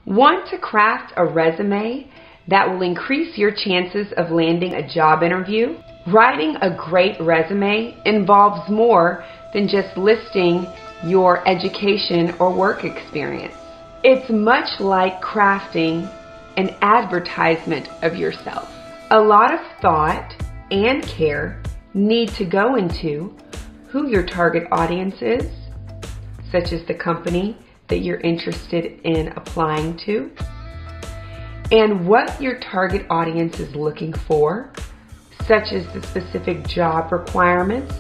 Want to craft a resume that will increase your chances of landing a job interview? Writing a great resume involves more than just listing your education or work experience. It's much like crafting an advertisement of yourself. A lot of thought and care need to go into who your target audience is, such as the company that you're interested in applying to, and what your target audience is looking for, such as the specific job requirements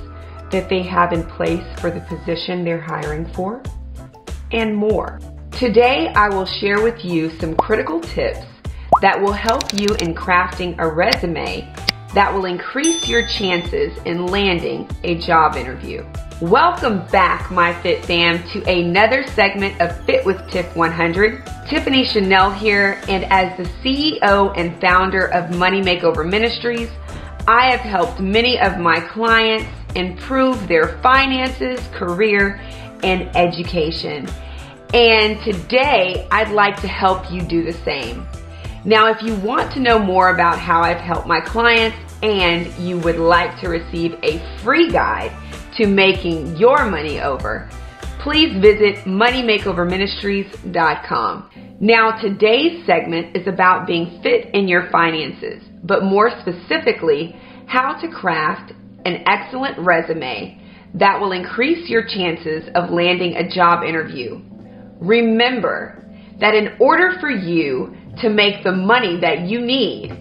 that they have in place for the position they're hiring for, and more. Today, I will share with you some critical tips that will help you in crafting a resume that will increase your chances in landing a job interview. Welcome back, my Fit Fam, to another segment of Fit with Tiff 100. Tiffany Chanell here, and as the CEO and founder of Money Makeover Ministries, I have helped many of my clients improve their finances, career, and education. And today, I'd like to help you do the same. Now, if you want to know more about how I've helped my clients and you would like to receive a free guide to making your money over, please visit moneymakeoverministries.com. Now, today's segment is about being fit in your finances, but more specifically, how to craft an excellent resume that will increase your chances of landing a job interview. Remember that in order for you to make the money that you need,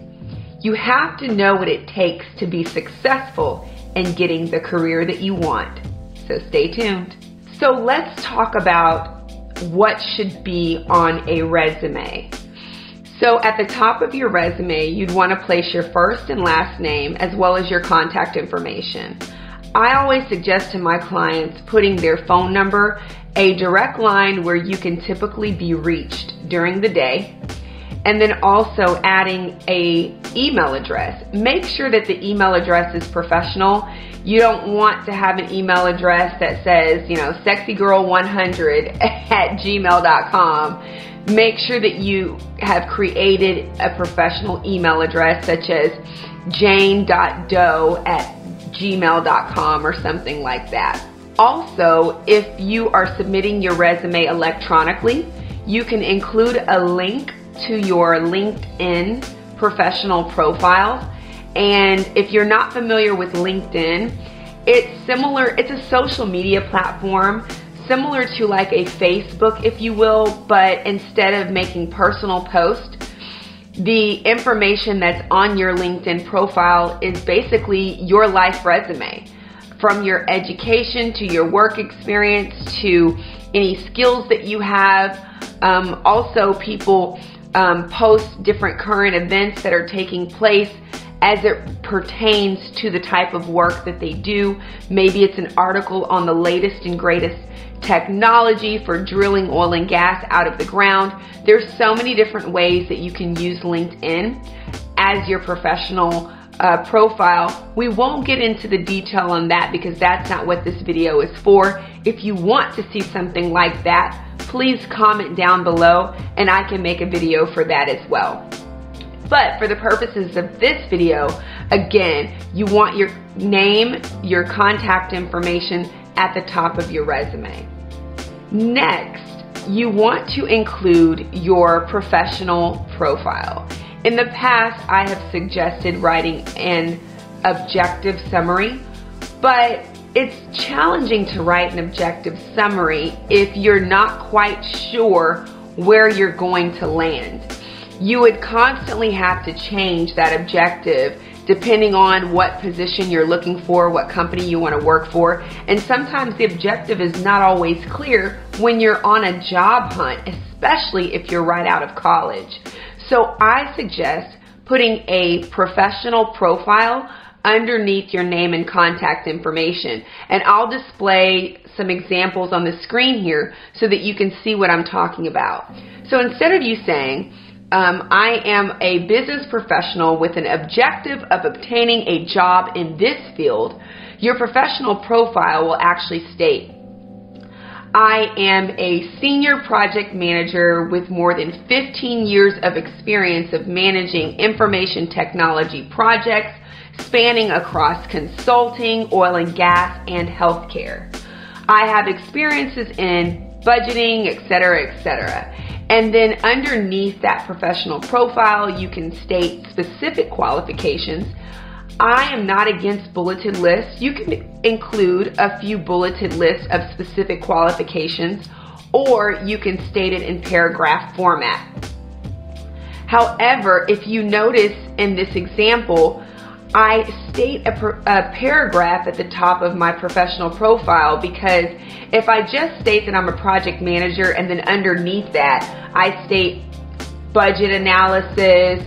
you have to know what it takes to be successful in getting the career that you want. So stay tuned. So let's talk about what should be on a resume. So at the top of your resume, you'd want to place your first and last name as well as your contact information. I always suggest to my clients putting their phone number, a direct line where you can typically be reached during the day, and then also adding an email address. Make sure that the email address is professional. You don't want to have an email address that says, sexygirl100@gmail.com. Make sure that you have created a professional email address such as jane.doe@gmail.com or something like that. Also, if you are submitting your resume electronically, you can include a link to your LinkedIn professional profile. And if you're not familiar with LinkedIn, it's a social media platform similar to like a Facebook, if you will, but instead of making personal posts, the information that's on your LinkedIn profile is basically your life resume. From your education to your work experience to any skills that you have. Also, people post different current events that are taking place as it pertains to the type of work that they do. Maybe it's an article on the latest and greatest technology for drilling oil and gas out of the ground. There's so many different ways that you can use LinkedIn as your professional profile. We won't get into the detail on that because that's not what this video is for. If you want to see something like that, please comment down below and I can make a video for that as well. But for the purposes of this video, again, you want your name, your contact information at the top of your resume. Next, you want to include your professional profile. In the past, I have suggested writing an objective summary, but it's challenging to write an objective summary if you're not quite sure where you're going to land. You would constantly have to change that objective depending on what position you're looking for, what company you want to work for, and sometimes the objective is not always clear when you're on a job hunt, especially if you're right out of college. So I suggest putting a professional profile underneath your name and contact information. And I'll display some examples on the screen here so that you can see what I'm talking about. So instead of you saying, I am a business professional with an objective of obtaining a job in this field, your professional profile will actually state, I am a senior project manager with more than 15 years of experience of managing information technology projects spanning across consulting, oil and gas, and healthcare. I have experiences in budgeting, etc., etc. And then underneath that professional profile, you can state specific qualifications. I am not against bulleted lists. You can include a few bulleted lists of specific qualifications, or you can state it in paragraph format. However, if you notice in this example, I state a paragraph at the top of my professional profile, because if I just state that I'm a project manager and then underneath that I state budget analysis,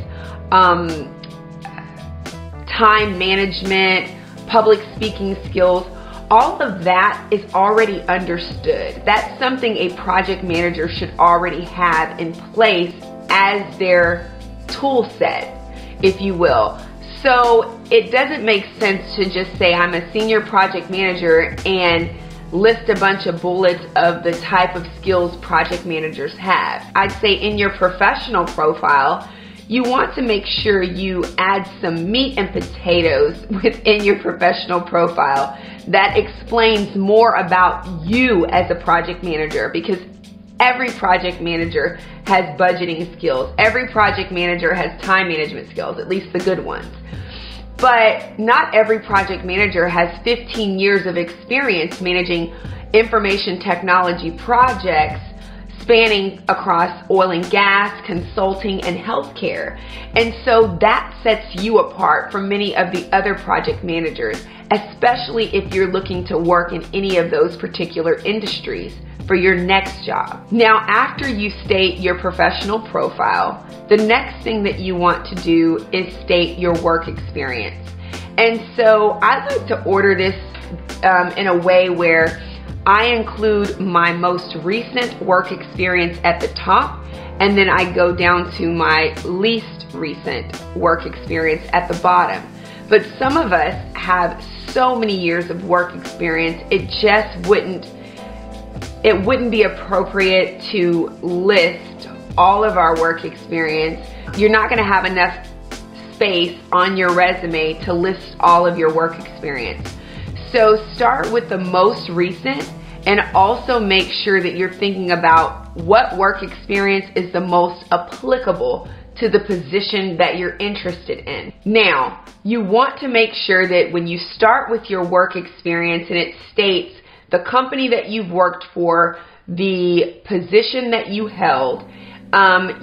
time management, public speaking skills, all of that is already understood. That's something a project manager should already have in place as their tool set, if you will. So it doesn't make sense to just say I'm a senior project manager and list a bunch of bullets of the type of skills project managers have. I'd say in your professional profile, you want to make sure you add some meat and potatoes within your professional profile that explains more about you as a project manager, because every project manager has budgeting skills. Every project manager has time management skills, at least the good ones. But not every project manager has 15 years of experience managing information technology projects spanning across oil and gas, consulting, and healthcare. And so that sets you apart from many of the other project managers, especially if you're looking to work in any of those particular industries for your next job. Now, after you state your professional profile, the next thing that you want to do is state your work experience. And so I like to order this in a way where I include my most recent work experience at the top, and then I go down to my least recent work experience at the bottom. But some of us have so many years of work experience, it just wouldn't be appropriate to list all of our work experience. You're not going to have enough space on your resume to list all of your work experience. So start with the most recent, and also make sure that you're thinking about what work experience is the most applicable to the position that you're interested in. Now, you want to make sure that when you start with your work experience and it states the company that you've worked for, the position that you held,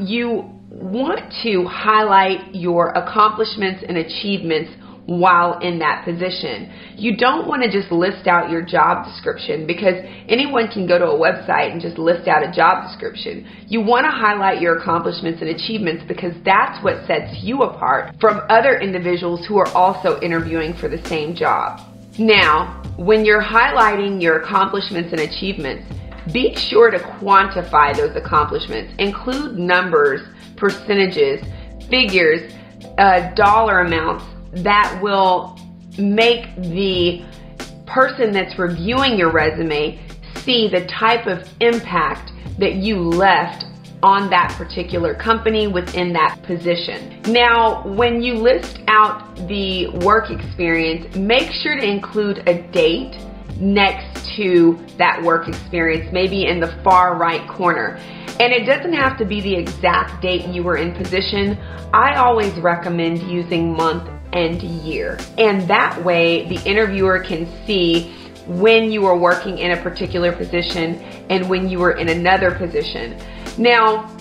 you want to highlight your accomplishments and achievements while in that position. You don't want to just list out your job description, because anyone can go to a website and just list out a job description. You want to highlight your accomplishments and achievements, because that's what sets you apart from other individuals who are also interviewing for the same job. Now, when you're highlighting your accomplishments and achievements, be sure to quantify those accomplishments. Include numbers, percentages, figures, dollar amounts that will make the person that's reviewing your resume see the type of impact that you left on that particular company within that position. Now, when you list out the work experience, make sure to include a date next to that work experience, maybe in the far right corner. And it doesn't have to be the exact date you were in position. I always recommend using month and year. And that way the interviewer can see when you were working in a particular position and when you were in another position. Now,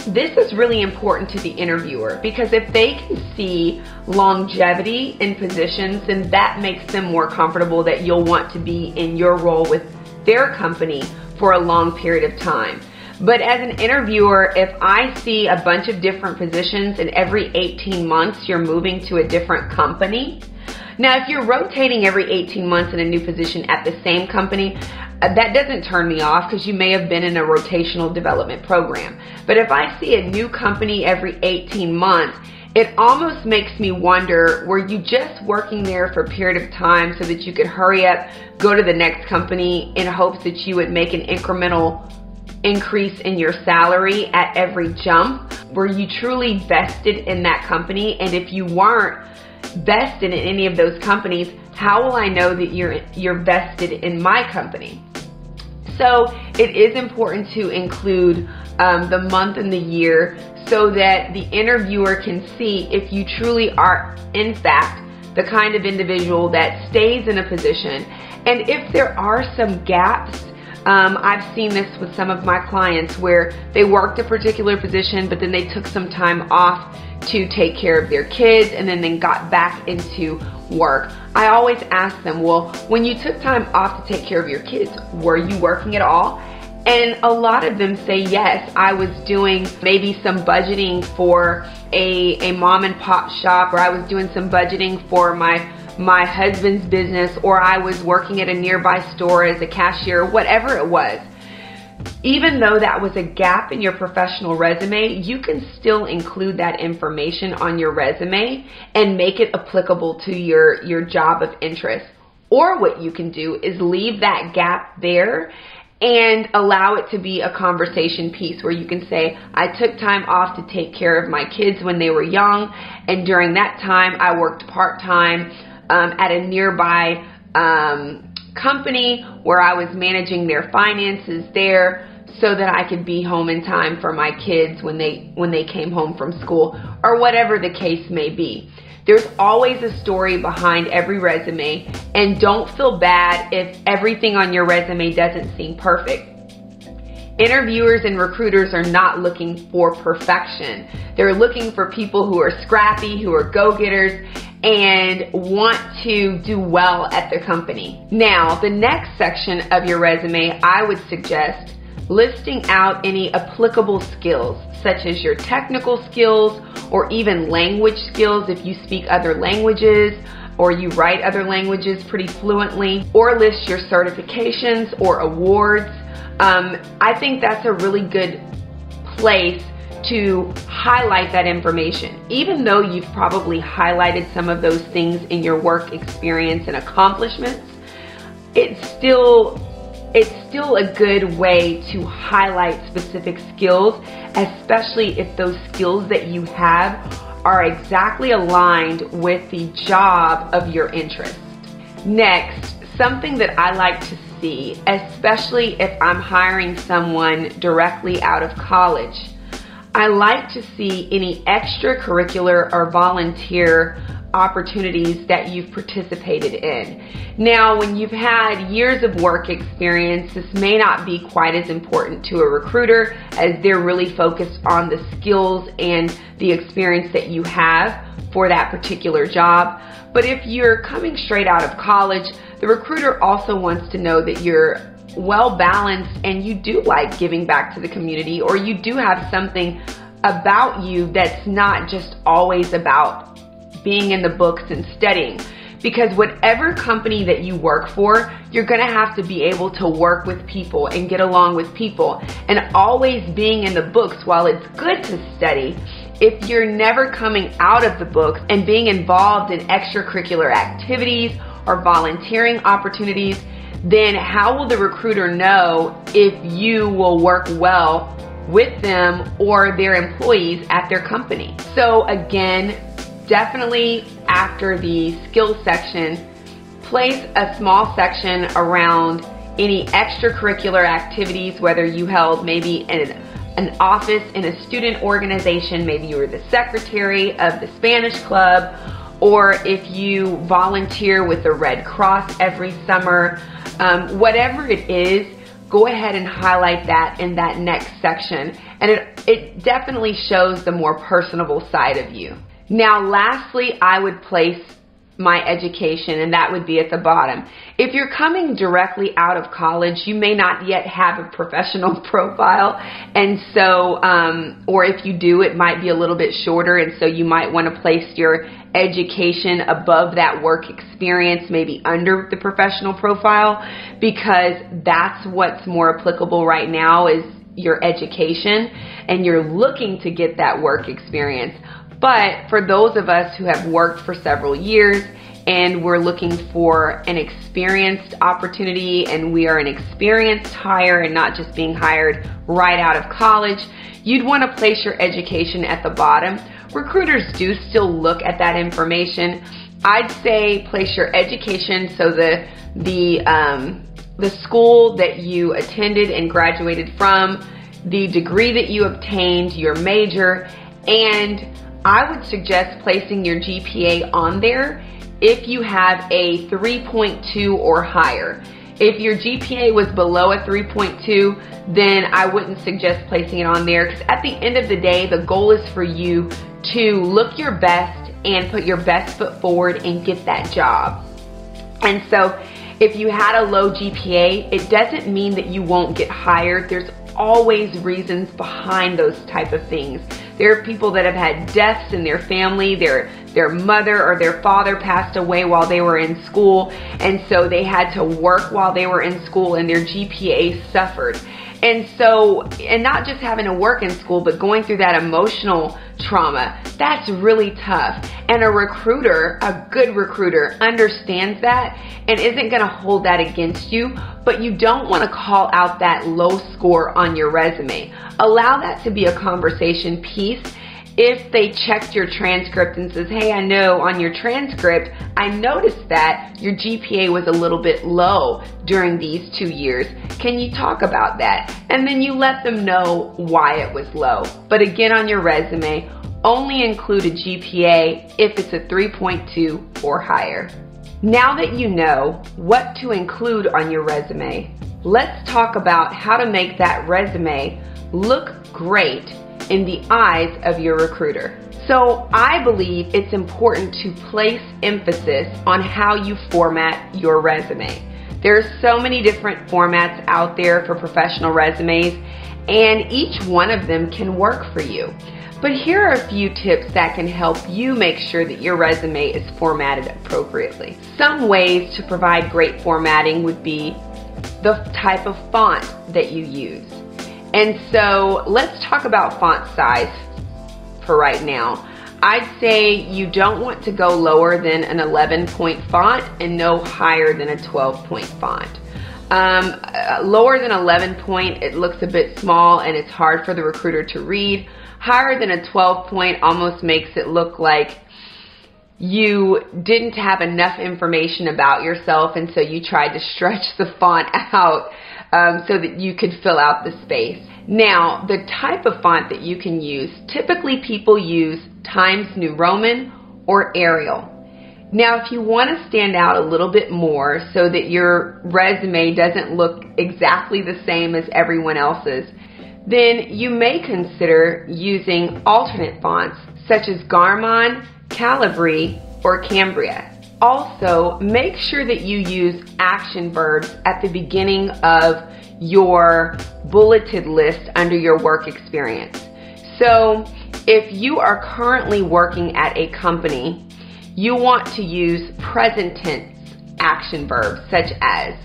this is really important to the interviewer, because if they can see longevity in positions, then that makes them more comfortable that you'll want to be in your role with their company for a long period of time. But as an interviewer, if I see a bunch of different positions and every 18 months you're moving to a different company, now if you're rotating every 18 months in a new position at the same company, that doesn't turn me off, because you may have been in a rotational development program. But if I see a new company every 18 months it almost makes me wonder, were you just working there for a period of time so that you could hurry up, go to the next company in hopes that you would make an incremental increase in your salary at every jump? Were you truly vested in that company? And if you weren't vested in any of those companies, how will I know that you're vested in my company? So it is important to include the month and the year so that the interviewer can see if you truly are, in fact, the kind of individual that stays in a position. And if there are some gaps, I've seen this with some of my clients where they worked a particular position, but then they took some time off to take care of their kids and then got back into work. I always ask them, well, when you took time off to take care of your kids, were you working at all? And a lot of them say yes. I was doing maybe some budgeting for a mom and pop shop, or I was doing some budgeting for my husband's business, or I was working at a nearby store as a cashier, whatever it was. Even though that was a gap in your professional resume, you can still include that information on your resume and make it applicable to your job of interest. Or what you can do is leave that gap there and allow it to be a conversation piece where you can say, I took time off to take care of my kids when they were young, and during that time I worked part-time at a nearby company where I was managing their finances there so that I could be home in time for my kids when they came home from school, or whatever the case may be. There's always a story behind every resume, and don't feel bad if everything on your resume doesn't seem perfect. Interviewers and recruiters are not looking for perfection. They're looking for people who are scrappy, who are go-getters, and want to do well at their company. Now, the next section of your resume, I would suggest listing out any applicable skills, such as your technical skills or even language skills if you speak other languages or you write other languages pretty fluently, or list your certifications or awards. I think that's a really good place to highlight that information. Even though you've probably highlighted some of those things in your work experience and accomplishments, it's still a good way to highlight specific skills, especially if those skills that you have are exactly aligned with the job of your interest. Next, something that I like to see, especially if I'm hiring someone directly out of college, I like to see any extracurricular or volunteer opportunities that you've participated in. Now, when you've had years of work experience, this may not be quite as important to a recruiter, as they're really focused on the skills and the experience that you have for that particular job. But if you're coming straight out of college, the recruiter also wants to know that you're well balanced and you do like giving back to the community, or you do have something about you that's not just always about being in the books and studying. Because whatever company that you work for, you're gonna have to be able to work with people and get along with people. And always being in the books, while it's good to study, if you're never coming out of the books and being involved in extracurricular activities or volunteering opportunities, then how will the recruiter know if you will work well with them or their employees at their company? So again, definitely after the skills section, place a small section around any extracurricular activities, whether you held maybe an office in a student organization, maybe you were the secretary of the Spanish club, or if you volunteer with the Red Cross every summer, whatever it is, go ahead and highlight that in that next section. And it definitely shows the more personable side of you. Now, lastly, I would place my education, and that would be at the bottom. If you're coming directly out of college, you may not yet have a professional profile, and so, or if you do, it might be a little bit shorter, and so you might want to place your education above that work experience, maybe under the professional profile, because that's what's more applicable right now is your education, and you're looking to get that work experience. But for those of us who have worked for several years and we're looking for an experienced opportunity, and we are an experienced hire and not just being hired right out of college, you'd want to place your education at the bottom. Recruiters do still look at that information. I'd say place your education, so the school that you attended and graduated from, the degree that you obtained, your major, and I would suggest placing your GPA on there if you have a 3.2 or higher. If your GPA was below a 3.2, then I wouldn't suggest placing it on there, because at the end of the day, the goal is for you to look your best and put your best foot forward and get that job. And so if you had a low GPA, it doesn't mean that you won't get hired. There's always reasons behind those type of things. There are people that have had deaths in their family, their mother or their father passed away while they were in school, and so they had to work while they were in school and their GPA suffered. And so, and not just having to work in school, but going through that emotional trauma, that's really tough. And a recruiter, a good recruiter, understands that and isn't gonna hold that against you, but you don't wanna call out that low score on your resume. Allow that to be a conversation piece. If they checked your transcript and says, hey, I know on your transcript, I noticed that your GPA was a little bit low during these 2 years. Can you talk about that? And then you let them know why it was low. But again, on your resume, only include a GPA if it's a 3.2 or higher. Now that you know what to include on your resume, let's talk about how to make that resume look great in the eyes of your recruiter. So I believe it's important to place emphasis on how you format your resume. There are so many different formats out there for professional resumes, and each one of them can work for you. But here are a few tips that can help you make sure that your resume is formatted appropriately. Some ways to provide great formatting would be the type of font that you use. And so let's talk about font size for right now. I'd say you don't want to go lower than an 11-point font and no higher than a 12-point font. Lower than 11-point, it looks a bit small and it's hard for the recruiter to read. Higher than a 12-point almost makes it look like you didn't have enough information about yourself, and so you tried to stretch the font out so that you could fill out the space. Now, the type of font that you can use, typically people use Times New Roman or Arial. Now, if you want to stand out a little bit more so that your resume doesn't look exactly the same as everyone else's, then you may consider using alternate fonts such as Garmon, Calibri, or Cambria. Also, make sure that you use action verbs at the beginning of your bulleted list under your work experience. So, if you are currently working at a company, you want to use present tense action verbs such as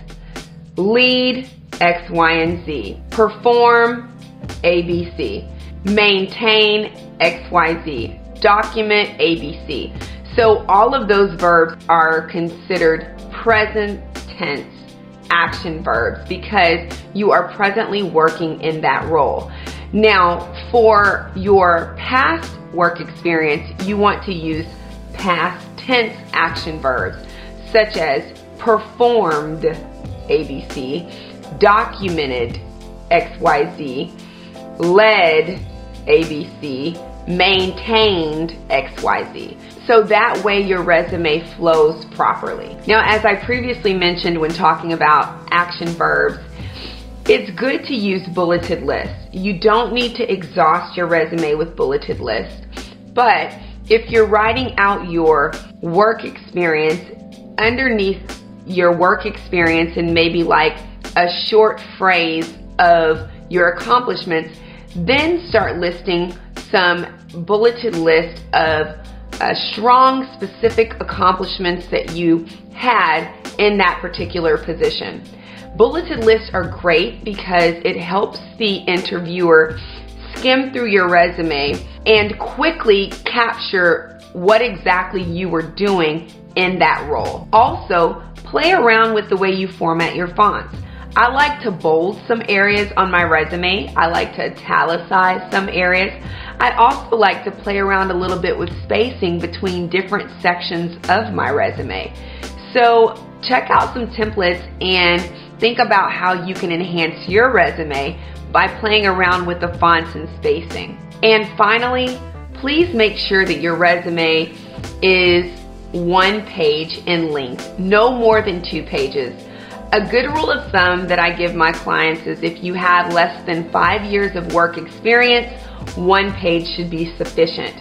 lead, X, Y, and Z, perform, ABC, maintain, X, Y, Z, document, ABC. So all of those verbs are considered present tense action verbs because you are presently working in that role. Now, for your past work experience, you want to use past tense action verbs such as performed, ABC, documented, XYZ, led, ABC, maintained, XYZ. So that way your resume flows properly. Now, as I previously mentioned when talking about action verbs, it's good to use bulleted lists. You don't need to exhaust your resume with bulleted lists, but if you're writing out your work experience, underneath your work experience and maybe like a short phrase of your accomplishments, then start listing some bulleted list of strong, specific accomplishments that you had in that particular position. Bulleted lists are great because it helps the interviewer skim through your resume and quickly capture what exactly you were doing in that role. Also, play around with the way you format your fonts. I like to bold some areas on my resume. I like to italicize some areas. I also like to play around a little bit with spacing between different sections of my resume. So check out some templates and think about how you can enhance your resume by playing around with the fonts and spacing. And finally, please make sure that your resume is 1 page in length, no more than 2 pages. A good rule of thumb that I give my clients is if you have less than 5 years of work experience, 1 page should be sufficient.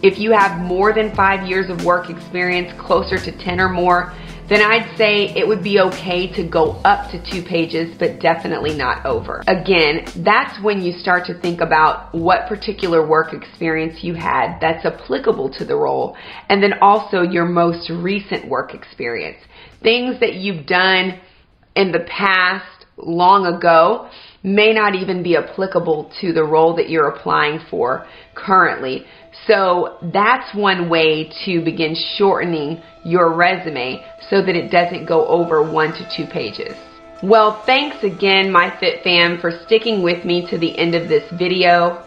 If you have more than 5 years of work experience, closer to 10 or more, then I'd say it would be okay to go up to 2 pages, but definitely not over. Again, that's when you start to think about what particular work experience you had that's applicable to the role, and then also your most recent work experience. Things that you've done in the past, long ago, may not even be applicable to the role that you're applying for currently. So that's one way to begin shortening your resume so that it doesn't go over 1 to 2 pages. Well, thanks again, my Fit Fam, for sticking with me to the end of this video.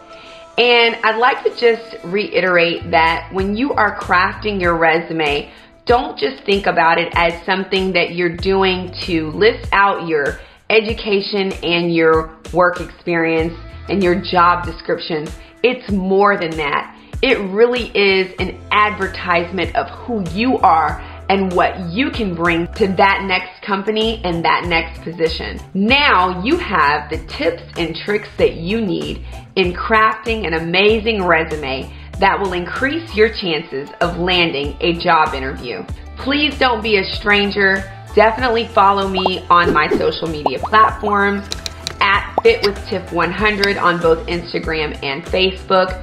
And I'd like to just reiterate that when you are crafting your resume, don't just think about it as something that you're doing to list out your education and your work experience and your job descriptions. It's more than that. It really is an advertisement of who you are and what you can bring to that next company and that next position. Now you have the tips and tricks that you need in crafting an amazing resume that will increase your chances of landing a job interview. Please don't be a stranger. Definitely follow me on my social media platforms at FitWithTiff100 on both Instagram and Facebook.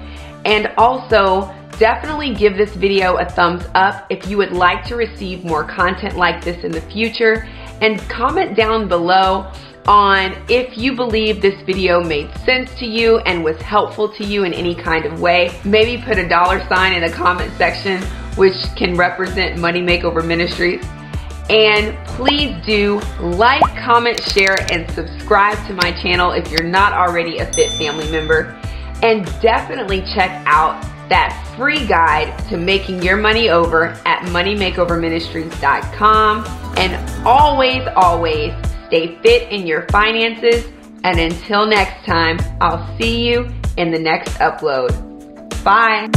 And also, definitely give this video a thumbs up if you would like to receive more content like this in the future. And comment down below on if you believe this video made sense to you and was helpful to you in any kind of way. Maybe put a $sign in the comment section, which can represent Money Makeover Ministries. And please do like, comment, share, and subscribe to my channel if you're not already a Fit family member. And definitely check out that free guide to making your money over at moneymakeoverministries.com. And always, always stay fit in your finances. And until next time, I'll see you in the next upload. Bye.